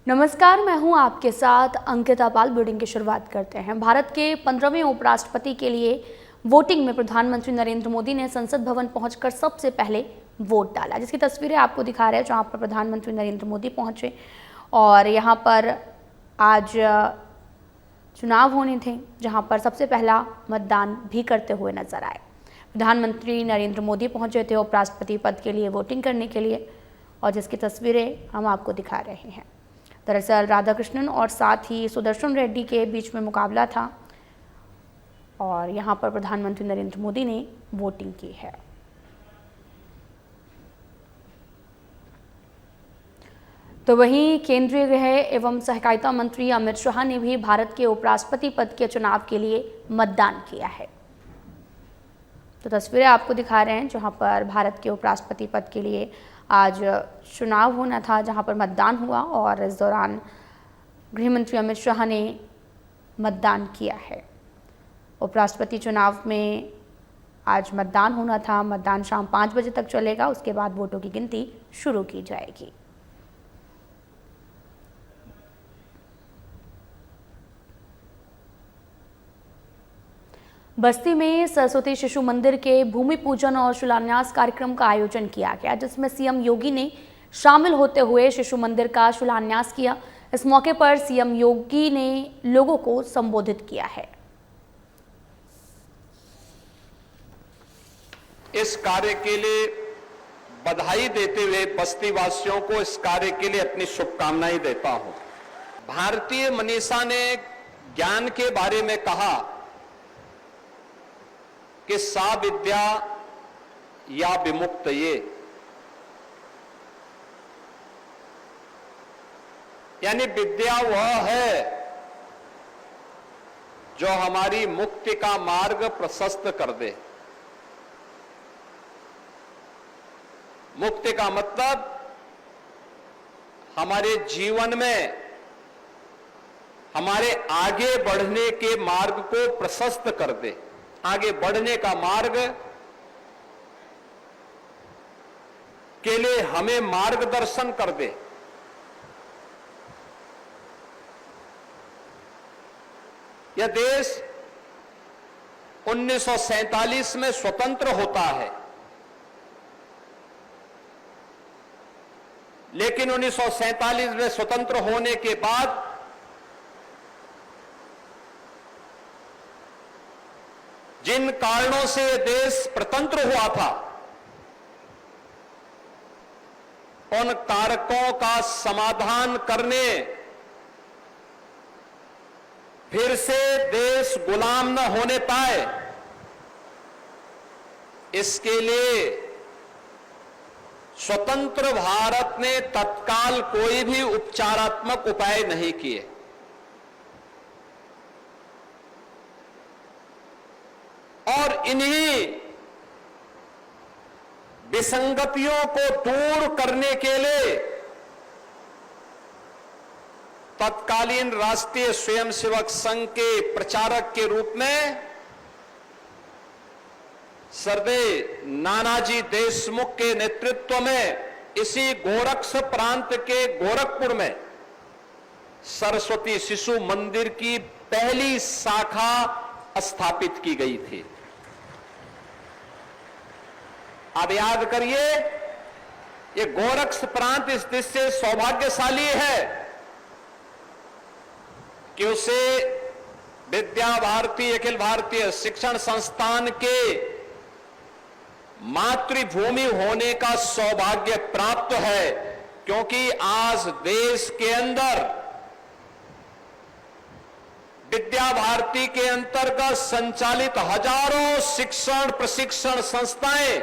नमस्कार, मैं हूं आपके साथ अंकिता पाल। बुलेटिन की शुरुआत करते हैं। भारत के 15वें उपराष्ट्रपति के लिए वोटिंग में प्रधानमंत्री नरेंद्र मोदी ने संसद भवन पहुंचकर सबसे पहले वोट डाला, जिसकी तस्वीरें आपको दिखा रहे हैं जहां पर प्रधानमंत्री नरेंद्र मोदी पहुंचे और यहां पर आज चुनाव होने थे, जहां पर सबसे पहला मतदान भी करते हुए नजर आए। प्रधानमंत्री नरेंद्र मोदी पहुंचे थे उपराष्ट्रपति पद के लिए वोटिंग करने के लिए और जिसकी तस्वीरें हम आपको दिखा रहे हैं। दरअसल राधाकृष्णन और साथ ही सुदर्शन रेड्डी के बीच में मुकाबला था और यहां पर प्रधानमंत्री नरेंद्र मोदी ने वोटिंग की है। तो वहीं केंद्रीय गृह एवं सहकारिता मंत्री अमित शाह ने भी भारत के उपराष्ट्रपति पद के चुनाव के लिए मतदान किया है। तो तस्वीरें आपको दिखा रहे हैं जहां पर भारत के उपराष्ट्रपति पद के लिए आज चुनाव होना था, जहां पर मतदान हुआ और इस दौरान गृह मंत्री अमित शाह ने मतदान किया है। उपराष्ट्रपति चुनाव में आज मतदान होना था। मतदान शाम 5 बजे तक चलेगा, उसके बाद वोटों की गिनती शुरू की जाएगी। बस्ती में सरस्वती शिशु मंदिर के भूमि पूजन और शिलान्यास कार्यक्रम का आयोजन किया गया, जिसमें सीएम योगी ने शामिल होते हुए शिशु मंदिर का शिलान्यास किया। इस मौके पर सीएम योगी ने लोगों को संबोधित किया है। इस कार्य के लिए बधाई देते हुए बस्ती वासियों को इस कार्य के लिए अपनी शुभकामनाएं देता हूं। भारतीय मनीषा ने ज्ञान के बारे में कहा कि सा विद्या या विमुक्त ये, यानी विद्या वह है जो हमारी मुक्ति का मार्ग प्रशस्त कर दे। मुक्ति का मतलब हमारे जीवन में हमारे आगे बढ़ने के मार्ग को प्रशस्त कर दे, आगे बढ़ने का मार्ग के लिए हमें मार्गदर्शन कर दे। यह देश 1947 में स्वतंत्र होता है, लेकिन 1947 में स्वतंत्र होने के बाद जिन कारणों से देश प्रतंत्र हुआ था, उन कारकों का समाधान करने, फिर से देश गुलाम न होने पाए, इसके लिए स्वतंत्र भारत ने तत्काल कोई भी उपचारात्मक उपाय नहीं किए। और इन्हीं विसंगतियों को दूर करने के लिए तत्कालीन राष्ट्रीय स्वयंसेवक संघ के प्रचारक के रूप में सरदेव नानाजी देशमुख के नेतृत्व में इसी गोरक्ष प्रांत के गोरखपुर में सरस्वती शिशु मंदिर की पहली शाखा स्थापित की गई थी। आप याद करिए, ये गोरक्ष प्रांत इस दृष्टि से सौभाग्यशाली है कि उसे विद्या भारती अखिल भारतीय शिक्षण संस्थान के मातृभूमि होने का सौभाग्य प्राप्त है, क्योंकि आज देश के अंदर विद्या भारती के अंतर्गत संचालित हजारों शिक्षण प्रशिक्षण संस्थाएं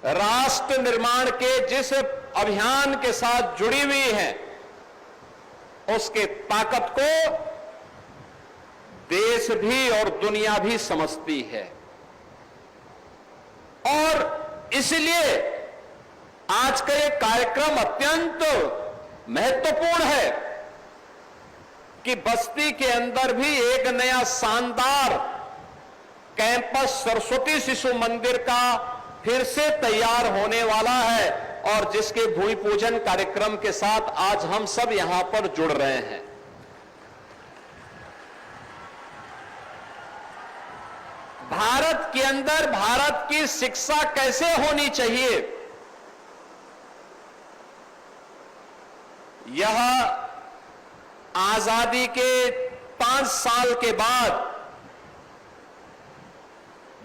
राष्ट्र निर्माण के जिस अभियान के साथ जुड़ी हुई हैं, उसके ताकत को देश भी और दुनिया भी समझती है। और इसलिए आज का ये कार्यक्रम अत्यंत महत्वपूर्ण है कि बस्ती के अंदर भी एक नया शानदार कैंपस सरस्वती शिशु मंदिर का फिर से तैयार होने वाला है और जिसके भूमि पूजन कार्यक्रम के साथ आज हम सब यहां पर जुड़ रहे हैं। भारत के अंदर भारत की शिक्षा कैसे होनी चाहिए, यह आजादी के 5 साल के बाद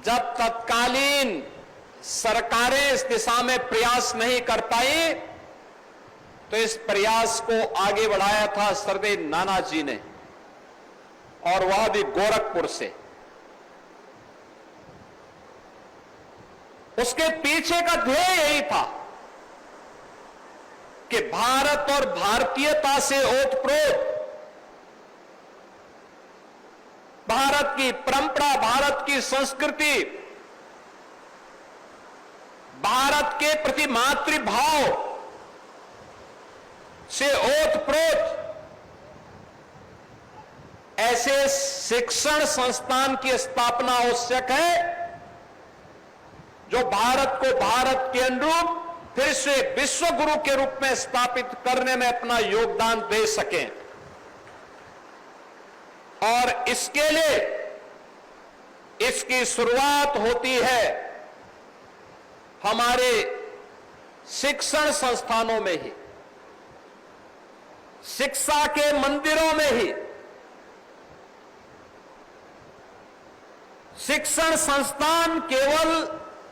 जब तत्कालीन सरकारें इस दिशा में प्रयास नहीं कर पाई, तो इस प्रयास को आगे बढ़ाया था सरदेव नानाजी ने, और वह भी गोरखपुर से। उसके पीछे का ध्येय यही था कि भारत और भारतीयता से ओतप्रोत भारत की परंपरा, भारत की संस्कृति, भारत के प्रति मातृभाव से ओतप्रोत ऐसे शिक्षण संस्थान की स्थापना आवश्यक है जो भारत को भारत के अनुरूप फिर से विश्व गुरु के रूप में स्थापित करने में अपना योगदान दे सकें। और इसके लिए इसकी शुरुआत होती है हमारे शिक्षण संस्थानों में ही, शिक्षा के मंदिरों में ही। शिक्षण संस्थान केवल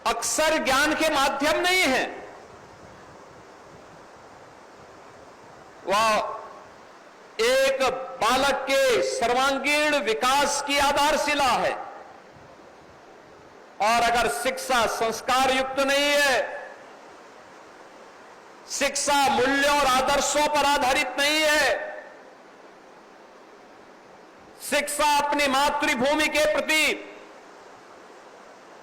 अक्षर ज्ञान के माध्यम नहीं है, वह एक बालक के सर्वांगीण विकास की आधारशिला है। और अगर शिक्षा संस्कार युक्त नहीं है, शिक्षा मूल्यों और आदर्शों पर आधारित नहीं है, शिक्षा अपनी मातृभूमि के प्रति,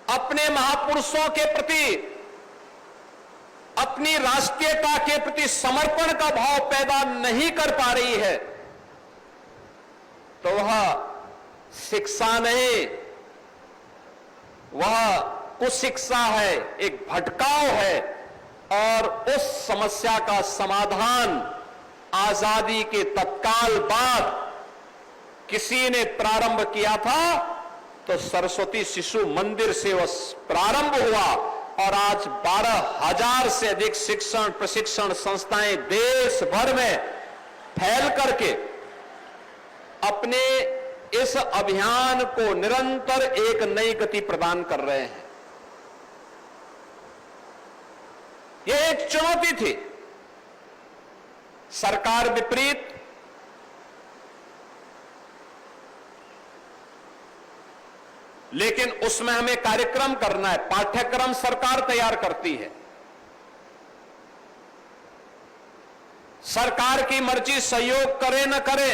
अपने महापुरुषों के प्रति, अपनी राष्ट्रीयता के प्रति समर्पण का भाव पैदा नहीं कर पा रही है, तो वह शिक्षा नहीं, वह कुशिक्षा है, एक भटकाव है। और उस समस्या का समाधान आजादी के तत्काल बाद किसी ने प्रारंभ किया था, तो सरस्वती शिशु मंदिर से वह प्रारंभ हुआ। और आज 12,000 से अधिक शिक्षण प्रशिक्षण संस्थाएं देश भर में फैल करके अपने इस अभियान को निरंतर एक नई गति प्रदान कर रहे हैं। यह एक चुनौती थी, सरकार विपरीत, लेकिन उसमें हमें कार्यक्रम करना है। पाठ्यक्रम सरकार तैयार करती है, सरकार की मर्जी सहयोग करे न करे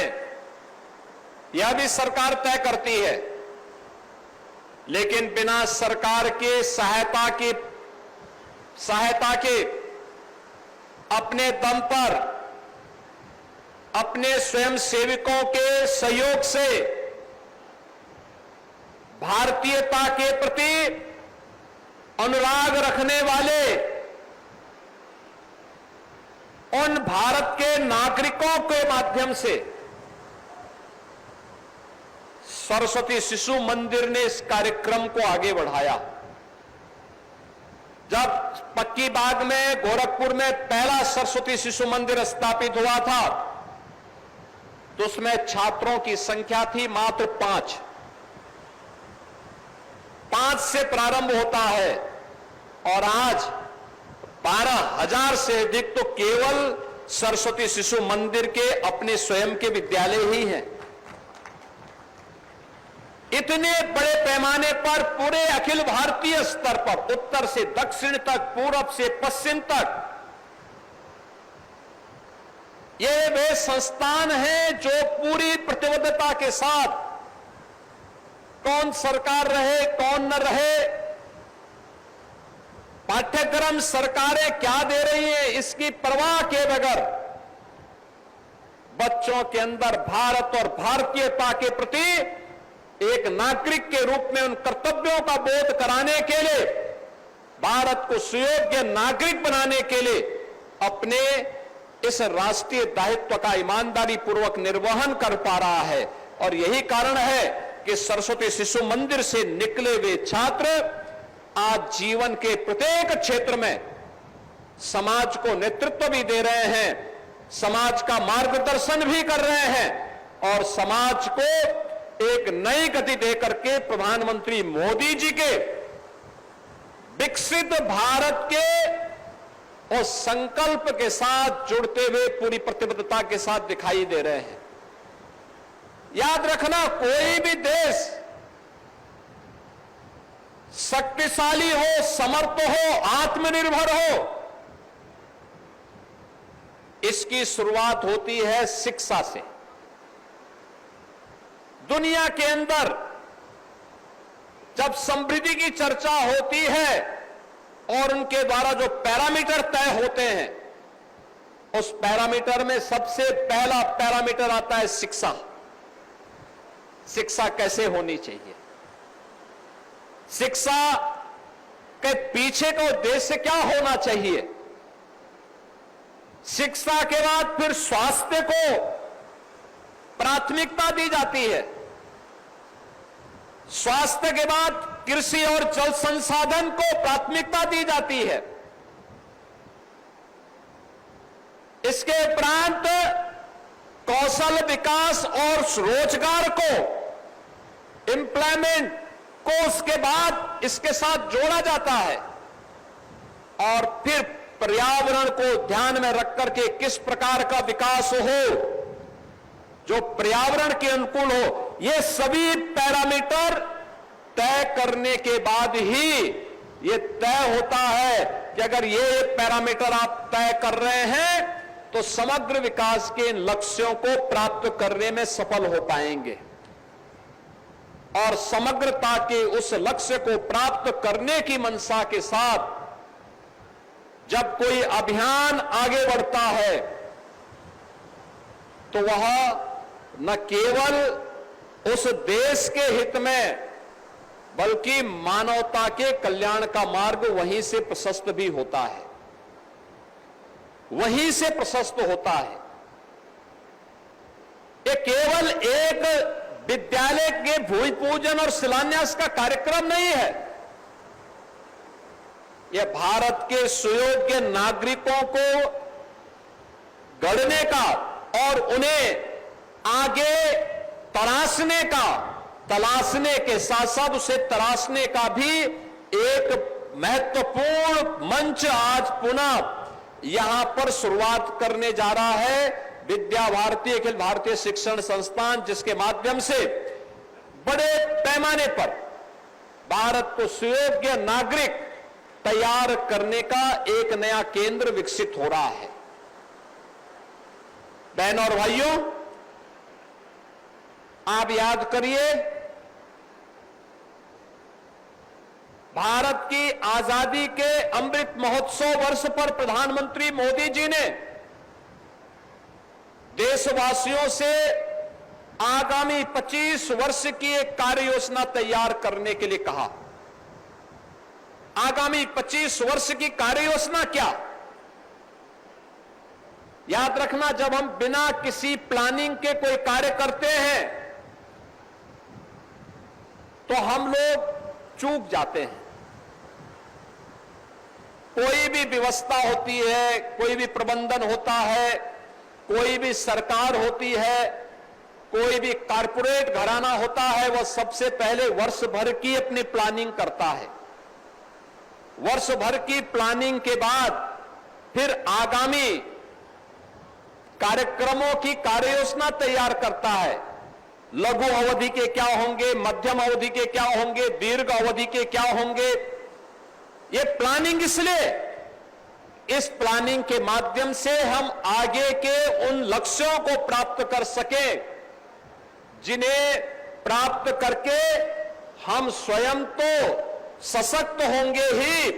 यह भी सरकार तय करती है, लेकिन बिना सरकार के सहायता के अपने दम पर, अपने स्वयं सेवकों के सहयोग से भारतीयता के प्रति अनुराग रखने वाले उन भारत के नागरिकों के माध्यम से सरस्वती शिशु मंदिर ने इस कार्यक्रम को आगे बढ़ाया। जब पक्की बाग में गोरखपुर में पहला सरस्वती शिशु मंदिर स्थापित हुआ था, तो उसमें छात्रों की संख्या थी मात्र 5 से प्रारंभ होता है, और आज 12,000 से अधिक तो केवल सरस्वती शिशु मंदिर के अपने स्वयं के विद्यालय ही हैं। इतने बड़े पैमाने पर पूरे अखिल भारतीय स्तर पर, उत्तर से दक्षिण तक, पूरब से पश्चिम तक, ये वे संस्थान हैं जो पूरी प्रतिबद्धता के साथ, कौन सरकार रहे कौन न रहे, पाठ्यक्रम सरकारें क्या दे रही हैं इसकी परवाह किए बगैर बच्चों के अंदर भारत और भारतीयता के प्रति एक नागरिक के रूप में उन कर्तव्यों का बोध कराने के लिए भारत को सुयोग्य नागरिक बनाने के लिए अपने इस राष्ट्रीय दायित्व का ईमानदारी पूर्वक निर्वहन कर पा रहा है। और यही कारण है कि सरस्वती शिशु मंदिर से निकले हुए छात्र आज जीवन के प्रत्येक क्षेत्र में समाज को नेतृत्व भी दे रहे हैं, समाज का मार्गदर्शन भी कर रहे हैं और समाज को एक नई गति देकर के प्रधानमंत्री मोदी जी के विकसित भारत के उस संकल्प के साथ जुड़ते हुए पूरी प्रतिबद्धता के साथ दिखाई दे रहे हैं। याद रखना, कोई भी देश शक्तिशाली हो, समर्थ हो, आत्मनिर्भर हो, इसकी शुरुआत होती है शिक्षा से। दुनिया के अंदर जब समृद्धि की चर्चा होती है और उनके द्वारा जो पैरामीटर तय होते हैं, उस पैरामीटर में सबसे पहला पैरामीटर आता है शिक्षा। शिक्षा कैसे होनी चाहिए, शिक्षा के पीछे का उद्देश्य क्या होना चाहिए। शिक्षा के बाद फिर स्वास्थ्य को प्राथमिकता दी जाती है, स्वास्थ्य के बाद कृषि और जल संसाधन को प्राथमिकता दी जाती है। इसके उपरांत कौशल विकास और रोजगार को, एम्प्लॉयमेंट को उसके बाद इसके साथ जोड़ा जाता है और फिर पर्यावरण को ध्यान में रख करके किस प्रकार का विकास हो जो पर्यावरण के अनुकूल हो। ये सभी पैरामीटर तय करने के बाद ही ये तय होता है कि अगर ये पैरामीटर आप तय कर रहे हैं तो समग्र विकास के इन लक्ष्यों को प्राप्त करने में सफल हो पाएंगे। और समग्रता के उस लक्ष्य को प्राप्त करने की मंशा के साथ जब कोई अभियान आगे बढ़ता है तो वह न केवल उस देश के हित में बल्कि मानवता के कल्याण का मार्ग वहीं से प्रशस्त भी होता है, वहीं से प्रशस्त होता है। ये केवल एक विद्यालय के भूमि पूजन और शिलान्यास का कार्यक्रम नहीं है, यह भारत के सुयोग्य नागरिकों को गढ़ने का और उन्हें आगे तलाशने के साथ साथ उसे तराशने का भी एक महत्वपूर्ण मंच आज पुनः यहां पर शुरुआत करने जा रहा है विद्या भारती अखिल भारतीय शिक्षण संस्थान, जिसके माध्यम से बड़े पैमाने पर भारत को सुयोग्य नागरिक तैयार करने का एक नया केंद्र विकसित हो रहा है। बहनों और भाइयों, आप याद करिए, भारत की आजादी के अमृत महोत्सव वर्ष पर प्रधानमंत्री मोदी जी ने देशवासियों से आगामी 25 वर्ष की एक कार्य योजना तैयार करने के लिए कहा। आगामी 25 वर्ष की कार्य योजना क्या? याद रखना, जब हम बिना किसी प्लानिंग के कोई कार्य करते हैं तो हम लोग चूक जाते हैं। कोई भी व्यवस्था होती है, कोई भी प्रबंधन होता है, कोई भी सरकार होती है, कोई भी कारपोरेट घराना होता है, वह सबसे पहले वर्ष भर की अपनी प्लानिंग करता है। वर्ष भर की प्लानिंग के बाद फिर आगामी कार्यक्रमों की कार्ययोजना तैयार करता है। लघु अवधि के क्या होंगे, मध्यम अवधि के क्या होंगे, दीर्घ अवधि के क्या होंगे। ये प्लानिंग इसलिए, इस प्लानिंग के माध्यम से हम आगे के उन लक्ष्यों को प्राप्त कर सके जिन्हें प्राप्त करके हम स्वयं तो सशक्त होंगे ही,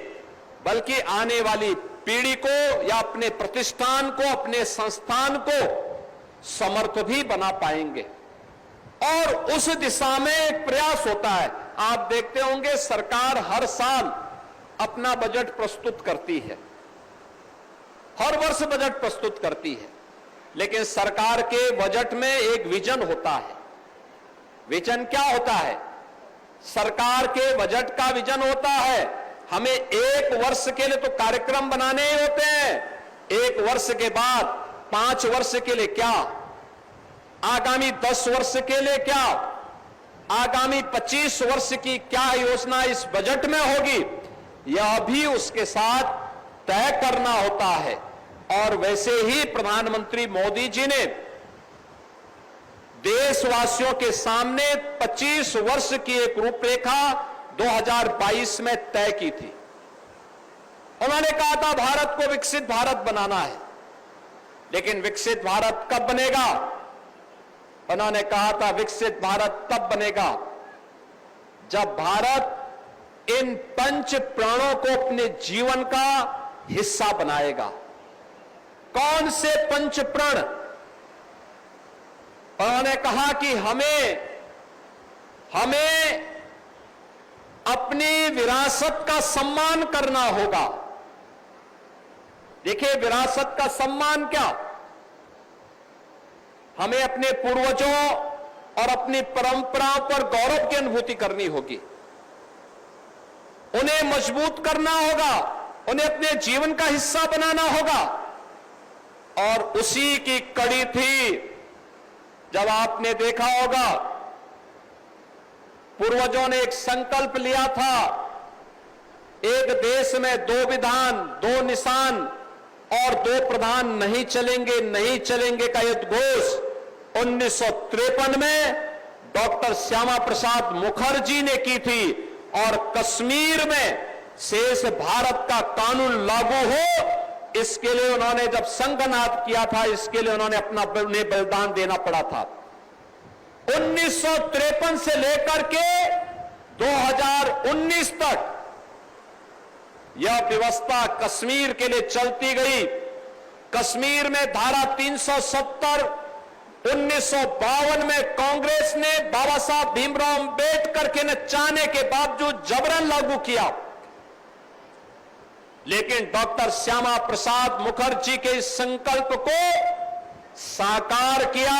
बल्कि आने वाली पीढ़ी को या अपने प्रतिष्ठान को, अपने संस्थान को समर्थ भी बना पाएंगे। और उस दिशा में एक प्रयास होता है। आप देखते होंगे सरकार हर साल अपना बजट प्रस्तुत करती है, हर वर्ष बजट प्रस्तुत करती है, लेकिन सरकार के बजट में एक विजन होता है। विजन क्या होता है? सरकार के बजट का विजन होता है, हमें एक वर्ष के लिए तो कार्यक्रम बनाने ही होते हैं, एक वर्ष के बाद 5 वर्ष के लिए क्या, आगामी 10 वर्ष के लिए क्या, आगामी 25 वर्ष की क्या योजना इस बजट में होगी, यह भी उसके साथ तय करना होता है। और वैसे ही प्रधानमंत्री मोदी जी ने देशवासियों के सामने 25 वर्ष की एक रूपरेखा 2022 में तय की थी। उन्होंने कहा था भारत को विकसित भारत बनाना है, लेकिन विकसित भारत कब बनेगा? उन्होंने कहा था विकसित भारत तब बनेगा जब भारत इन 5 प्राणों को अपने जीवन का हिस्सा बनाएगा। कौन से 5 प्रण? उन्होंने कहा कि हमें अपनी विरासत का सम्मान करना होगा। देखिए, विरासत का सम्मान क्या? हमें अपने पूर्वजों और अपनी परंपराओं पर गौरव की अनुभूति करनी होगी, उन्हें मजबूत करना होगा, उन्हें अपने जीवन का हिस्सा बनाना होगा। और उसी की कड़ी थी जब आपने देखा होगा पूर्वजों ने एक संकल्प लिया था, एक देश में 2 विधान, 2 निशान और 2 प्रधान नहीं चलेंगे का उद्घोष 1953 में डॉक्टर श्यामा प्रसाद मुखर्जी ने की थी। और कश्मीर में शेष भारत का कानून लागू हो, इसके लिए उन्होंने जब संघनाद किया था, इसके लिए उन्हें बलिदान देना पड़ा था। 1953 से लेकर के 2019 तक यह व्यवस्था कश्मीर के लिए चलती गई। कश्मीर में धारा 370 1952 में कांग्रेस ने बाबा साहब भीमराव अंबेडकर के न चाहने के बावजूद जबरन लागू किया, लेकिन डॉक्टर श्यामा प्रसाद मुखर्जी के इस संकल्प को साकार किया।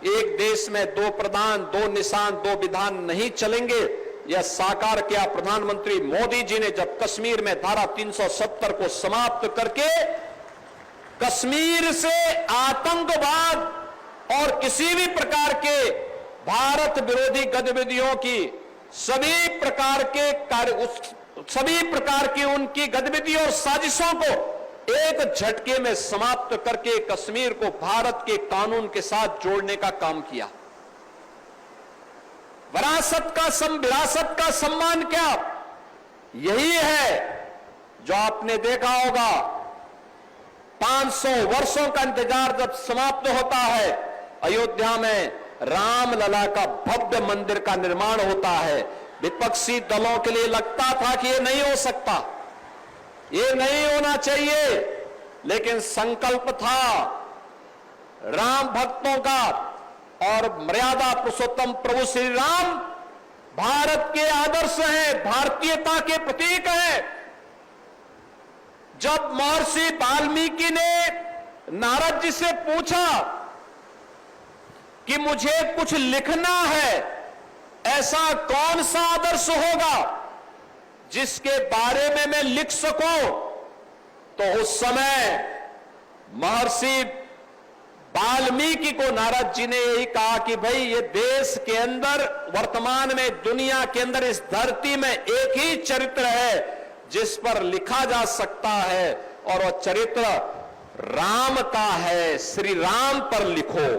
एक देश में 2 प्रधान, 2 निशान, 2 विधान नहीं चलेंगे, यह साकार किया प्रधानमंत्री मोदी जी ने जब कश्मीर में धारा 370 को समाप्त करके कश्मीर से आतंकवाद और किसी भी प्रकार के भारत विरोधी गतिविधियों की सभी प्रकार की उनकी गतिविधियों और साजिशों को एक झटके में समाप्त करके कश्मीर को भारत के कानून के साथ जोड़ने का काम किया। विरासत का सम्मान क्या? यही है जो आपने देखा होगा 500 वर्षों का इंतजार जब समाप्त होता है, अयोध्या में रामलला का भव्य मंदिर का निर्माण होता है। विपक्षी दलों के लिए लगता था कि यह नहीं हो सकता, ये नहीं होना चाहिए, लेकिन संकल्प था राम भक्तों का और मर्यादा पुरुषोत्तम प्रभु श्री राम भारत के आदर्श हैं, भारतीयता के प्रतीक हैं। जब महर्षि वाल्मीकि ने नारद जी से पूछा कि मुझे कुछ लिखना है, ऐसा कौन सा आदर्श होगा जिसके बारे में मैं लिख सकूं, तो उस समय महर्षि वाल्मीकि को नारद जी ने यही कहा कि भाई ये देश के अंदर, वर्तमान में दुनिया के अंदर, इस धरती में एक ही चरित्र है जिस पर लिखा जा सकता है, और वह चरित्र राम का है, श्री राम पर लिखो।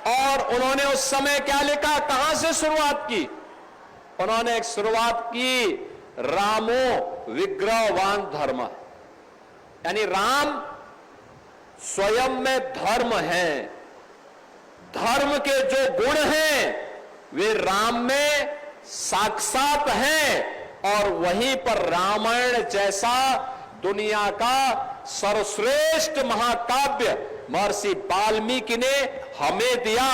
और उन्होंने उस समय क्या लिखा, कहां से शुरुआत की? उन्होंने एक शुरुआत की, रामो विग्रहवान धर्म, यानी राम स्वयं में धर्म है। धर्म के जो गुण हैं वे राम में साक्षात हैं, और वहीं पर रामायण जैसा दुनिया का सर्वश्रेष्ठ महाकाव्य महर्षि वाल्मीकि ने हमें दिया।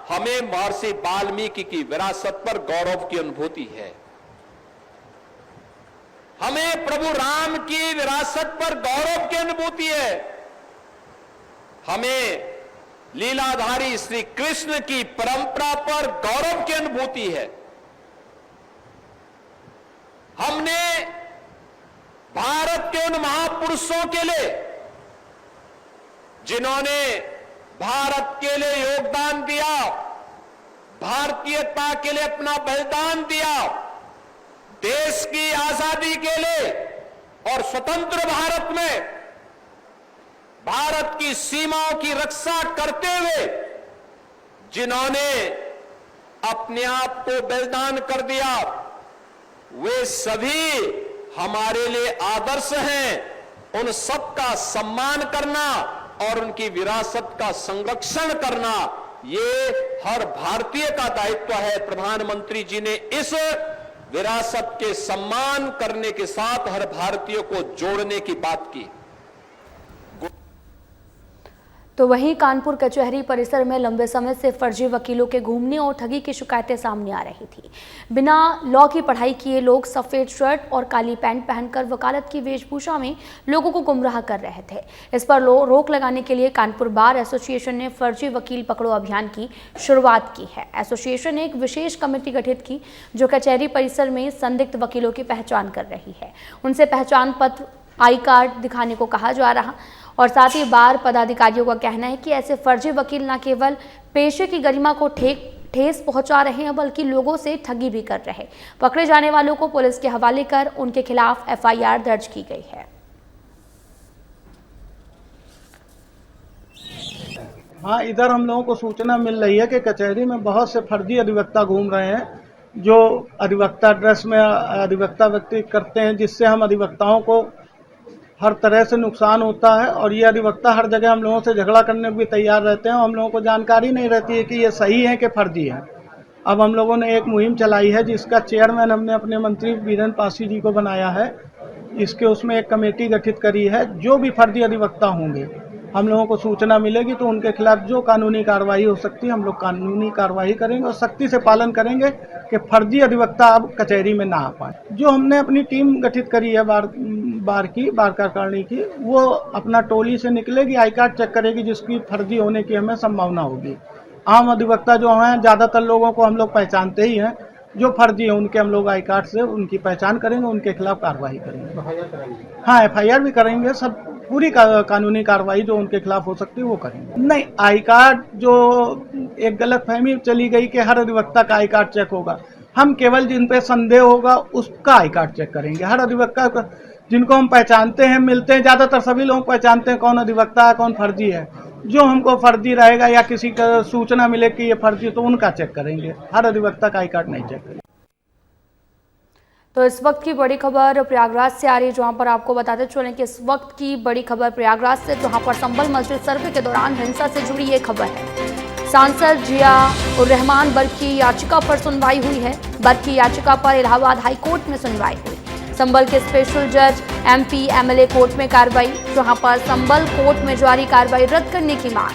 हमें महर्षि वाल्मीकि की विरासत पर गौरव की अनुभूति है। हमें प्रभु राम की विरासत पर गौरव की अनुभूति है। हमें लीलाधारी श्री कृष्ण की परंपरा पर गौरव की अनुभूति है। हमने भारत के उन महापुरुषों के लिए, जिन्होंने भारत के लिए योगदान दिया, भारतीयता के लिए अपना बलिदान दिया, देश की आजादी के लिए और स्वतंत्र भारत में भारत की सीमाओं की रक्षा करते हुए जिन्होंने अपने आप को बलिदान कर दिया, वे सभी हमारे लिए आदर्श हैं। उन सबका सम्मान करना और उनकी विरासत का संरक्षण करना, ये हर भारतीय का दायित्व है। प्रधानमंत्री जी ने इस विरासत के सम्मान करने के साथ हर भारतीय को जोड़ने की बात की। तो वहीं कानपुर कचहरी परिसर में लंबे समय से फर्जी वकीलों के घूमने और ठगी की शिकायतें सामने आ रही थी। बिना लॉ की पढ़ाई किए लोग सफेद शर्ट और काली पैंट पहनकर वकालत की वेशभूषा में लोगों को गुमराह कर रहे थे। इस पर रोक लगाने के लिए कानपुर बार एसोसिएशन ने फर्जी वकील पकड़ो अभियान की शुरुआत की है। एसोसिएशन ने एक विशेष कमेटी गठित की जो कचहरी परिसर में संदिग्ध वकीलों की पहचान कर रही है। उनसे पहचान पत्र, आई कार्ड दिखाने को कहा जा रहा और साथ ही बार पदाधिकारियों का कहना है कि ऐसे फर्जी वकील न केवल पेशे की गरिमा को ठेस पहुंचा रहे हैं बल्कि लोगों से ठगी भी कर रहे। पकड़े जाने वालों को पुलिस के हवाले कर उनके खिलाफ एफआईआर दर्ज की गई है। हाँ, इधर हम लोगों को सूचना मिल रही है कि कचहरी में बहुत से फर्जी अधिवक्ता घूम रहे हैं, जो अधिवक्ता ड्रेस में अधिवक्ता व्यक्ति करते हैं, जिससे हम अधिवक्ताओं को हर तरह से नुकसान होता है। और ये अधिवक्ता हर जगह हम लोगों से झगड़ा करने को भी तैयार रहते हैं। हम लोगों को जानकारी नहीं रहती है कि ये सही है कि फर्जी है। अब हम लोगों ने एक मुहिम चलाई है जिसका चेयरमैन हमने अपने मंत्री वीरेंद्र पासी जी को बनाया है। इसके उसमें एक कमेटी गठित करी है। जो भी फर्जी अधिवक्ता होंगे, हम लोगों को सूचना मिलेगी तो उनके खिलाफ जो कानूनी कार्रवाई हो सकती है हम लोग कानूनी कार्रवाई करेंगे और सख्ती से पालन करेंगे कि फर्जी अधिवक्ता अब कचहरी में ना आ पाए। जो हमने अपनी टीम गठित करी है बार कार्यकारिणी की, वो अपना टोली से निकलेगी, आई कार्ड चेक करेगी, जिसकी फर्जी होने की हमें संभावना होगी। आम अधिवक्ता जो हैं, ज़्यादातर लोगों को हम लोग पहचानते ही हैं। जो फर्जी है उनके हम लोग आई कार्ड से उनकी पहचान करेंगे, उनके खिलाफ कार्रवाई करेंगे। हाँ, एफआईआर भी करेंगे। सब पूरी कानूनी कार्रवाई जो उनके खिलाफ हो सकती है वो करेंगे। नहीं, आई कार्ड जो एक गलतफहमी चली गई कि हर अधिवक्ता का आई कार्ड चेक होगा, हम केवल जिन पे संदेह होगा उसका आई कार्ड चेक करेंगे। हर अधिवक्ता जिनको हम पहचानते हैं, मिलते हैं, ज़्यादातर सभी लोग पहचानते हैं कौन अधिवक्ता है कौन फर्जी है। जो हमको फर्जी रहेगा या किसी का सूचना मिले कि ये फर्जी, तो उनका चेक करेंगे। हर अधिवक्ता का आई कार्ड नहीं चेक करेंगे। तो इस वक्त की बड़ी खबर प्रयागराज से आ रही है, जहां पर आपको बताते चलें कि इस वक्त की बड़ी खबर प्रयागराज से, जहां पर संभल मस्जिद सर्वे के दौरान हिंसा से जुड़ी ये खबर है। सांसद जिया उर रहमान बर्क की याचिका पर सुनवाई हुई है। बर्क की याचिका पर इलाहाबाद हाई कोर्ट में सुनवाई हुई। संभल के स्पेशल जज एमपी एमएलए कोर्ट में कार्रवाई, जहां पर संभल कोर्ट में जारी कार्रवाई रद्द करने की मांग।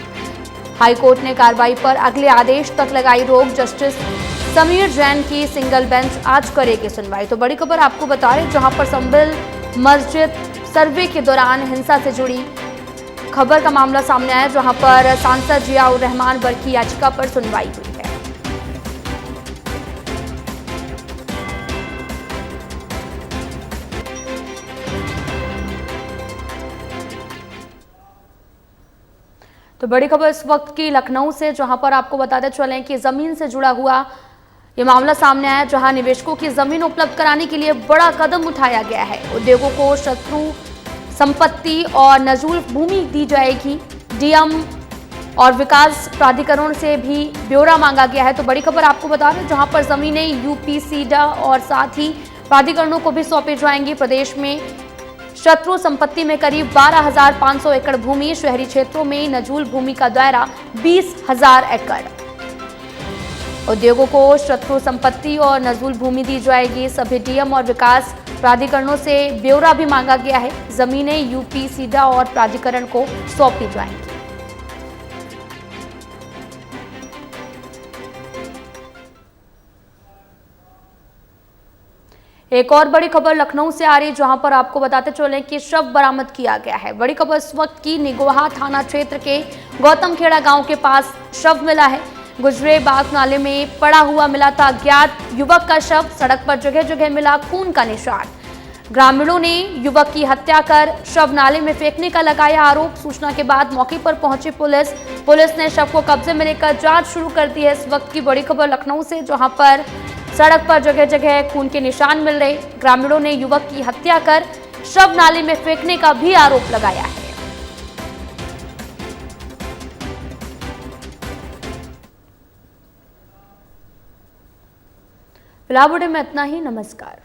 हाई कोर्ट ने कार्रवाई पर अगले आदेश तक लगाई रोक। जस्टिस समीर जैन की सिंगल बेंच आज करेगी सुनवाई। तो बड़ी खबर आपको बता रहे, जहां पर संभल मस्जिद सर्वे के दौरान हिंसा से जुड़ी खबर का मामला सामने आया, जहां पर सांसद जिया उर रहमान बर्क की याचिका पर सुनवाई हुई है। तो बड़ी खबर इस वक्त की लखनऊ से, जहां पर आपको बताते चलें कि जमीन से जुड़ा हुआ ये मामला सामने आया, जहां निवेशकों की जमीन उपलब्ध कराने के लिए बड़ा कदम उठाया गया है। उद्योगों को शत्रु संपत्ति और नजूल भूमि दी जाएगी। डीएम और विकास प्राधिकरण से भी ब्यौरा मांगा गया है। तो बड़ी खबर आपको बता दें, जहां पर जमीनें यूपी, सीडा और साथ ही प्राधिकरणों को भी सौंपी जाएंगी। प्रदेश में शत्रु संपत्ति में करीब 12,500 एकड़ भूमि, शहरी क्षेत्रों में नजूल भूमि का दायरा 20,000 एकड़। उद्योगों को शत्रु संपत्ति और नजूल भूमि दी जाएगी। सभी डीएम और विकास प्राधिकरणों से ब्यौरा भी मांगा गया है। जमीनें यूपी, सीडा और प्राधिकरण को सौंपी जाएंगी। एक और बड़ी खबर लखनऊ से आ रही है, जहां पर आपको बताते चलें कि शव बरामद किया गया है। बड़ी खबर इस वक्त की निगोहा थाना क्षेत्र के गौतम खेड़ा गांव के पास शव मिला है। गुजरे बाग नाले में पड़ा हुआ मिला था अज्ञात युवक का शव। सड़क पर जगह जगह मिला खून का निशान। ग्रामीणों ने युवक की हत्या कर शव नाले में फेंकने का लगाया आरोप। सूचना के बाद मौके पर पहुंची पुलिस ने शव को कब्जे में लेकर जांच शुरू कर दी है। इस वक्त की बड़ी खबर लखनऊ से, जहां पर सड़क पर जगह जगह खून के निशान मिल रहे। ग्रामीणों ने युवक की हत्या कर शव नाले में फेंकने का भी आरोप लगाया है। फिलहाल बुलेटिन में इतना ही। नमस्कार।